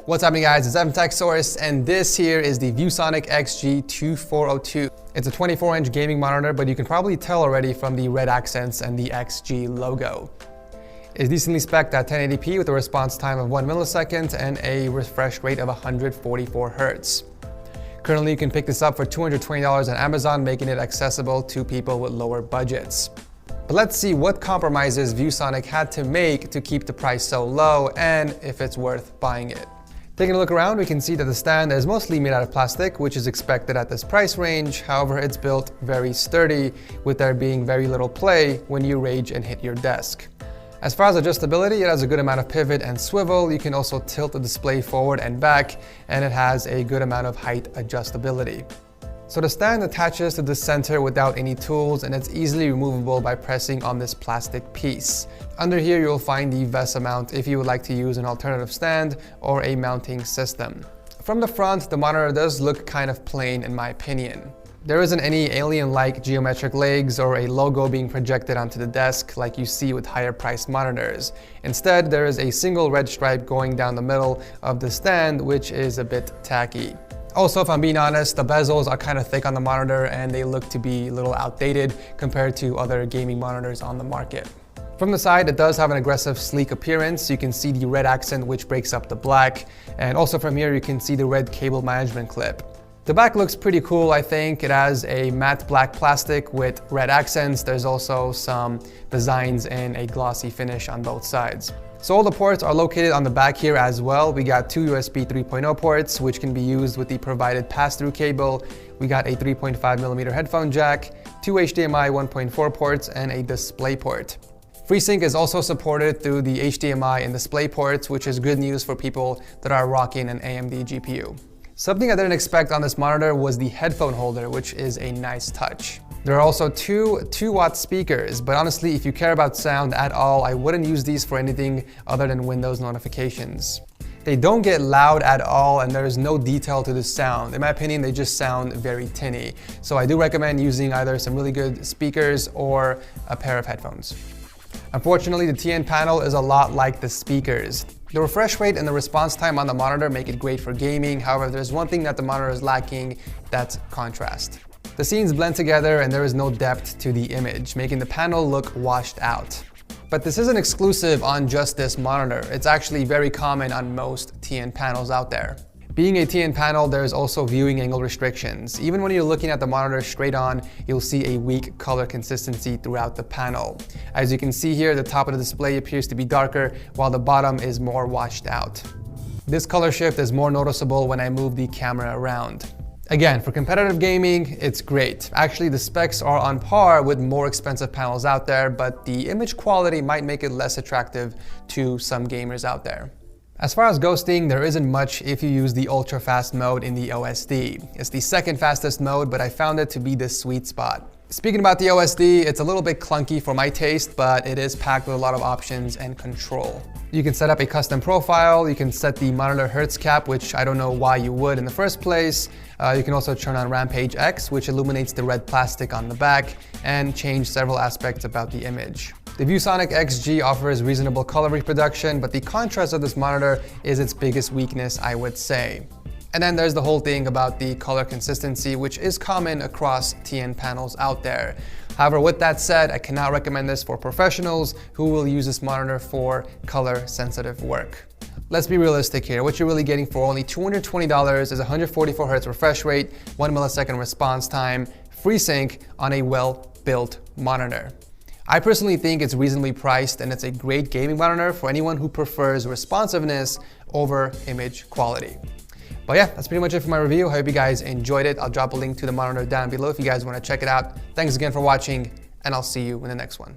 What's happening, guys? It's Evan Tech Source, and this here is the ViewSonic XG2402. It's a 24-inch gaming monitor, but you can probably tell already from the red accents and the XG logo. It's decently spec'd at 1080p with a response time of 1 millisecond and a refresh rate of 144 Hz. Currently, you can pick this up for $220 on Amazon, making it accessible to people with lower budgets. But let's see what compromises ViewSonic had to make to keep the price so low and if it's worth buying it. Taking a look around, we can see that the stand is mostly made out of plastic, which is expected at this price range. However, it's built very sturdy, with there being very little play when you rage and hit your desk. As far as adjustability, it has a good amount of pivot and swivel. You can also tilt the display forward and back, and it has a good amount of height adjustability. So the stand attaches to the center without any tools, and it's easily removable by pressing on this plastic piece. Under here, you'll find the VESA mount if you would like to use an alternative stand or a mounting system. From the front, the monitor does look kind of plain in my opinion. There isn't any alien-like geometric legs or a logo being projected onto the desk like you see with higher priced monitors. Instead, there is a single red stripe going down the middle of the stand, which is a bit tacky. Also, if I'm being honest, the bezels are kind of thick on the monitor and they look to be a little outdated compared to other gaming monitors on the market. From the side, it does have an aggressive, sleek appearance. You can see the red accent which breaks up the black, and also from here you can see the red cable management clip. The back looks pretty cool, I think. It has a matte black plastic with red accents. There's also some designs in a glossy finish on both sides. So all the ports are located on the back here as well. We got two USB 3.0 ports, which can be used with the provided pass-through cable. We got a 3.5mm headphone jack, two HDMI 1.4 ports, and a display port. FreeSync is also supported through the HDMI and display ports, which is good news for people that are rocking an AMD GPU. Something I didn't expect on this monitor was the headphone holder, which is a nice touch. There are also two 2-watt speakers, but honestly, if you care about sound at all, I wouldn't use these for anything other than Windows notifications. They don't get loud at all, and there is no detail to the sound. In my opinion, they just sound very tinny. So I do recommend using either some really good speakers or a pair of headphones. Unfortunately, the TN panel is a lot like the speakers. The refresh rate and the response time on the monitor make it great for gaming. However, there's one thing that the monitor is lacking, that's contrast. The scenes blend together and there is no depth to the image, making the panel look washed out. But this isn't exclusive on just this monitor. It's actually very common on most TN panels out there. Being a TN panel, there's also viewing angle restrictions. Even when you're looking at the monitor straight on, you'll see a weak color consistency throughout the panel. As you can see here, the top of the display appears to be darker, while the bottom is more washed out. This color shift is more noticeable when I move the camera around. Again, for competitive gaming, it's great. Actually, the specs are on par with more expensive panels out there, but the image quality might make it less attractive to some gamers out there. As far as ghosting, there isn't much if you use the ultra fast mode in the OSD. It's the second fastest mode, but I found it to be the sweet spot. Speaking about the OSD, it's a little bit clunky for my taste, but it is packed with a lot of options and control. You can set up a custom profile, you can set the monitor hertz cap, which I don't know why you would in the first place. You can also turn on Rampage X, which illuminates the red plastic on the back, and change several aspects about the image. The ViewSonic XG offers reasonable color reproduction, but the contrast of this monitor is its biggest weakness, I would say. And then there's the whole thing about the color consistency, which is common across TN panels out there. However, with that said, I cannot recommend this for professionals who will use this monitor for color-sensitive work. Let's be realistic here. What you're really getting for only $220 is 144 Hz refresh rate, 1 millisecond response time, FreeSync on a well-built monitor. I personally think it's reasonably priced, and it's a great gaming monitor for anyone who prefers responsiveness over image quality. But yeah, that's pretty much it for my review. I hope you guys enjoyed it. I'll drop a link to the monitor down below if you guys want to check it out. Thanks again for watching, and I'll see you in the next one.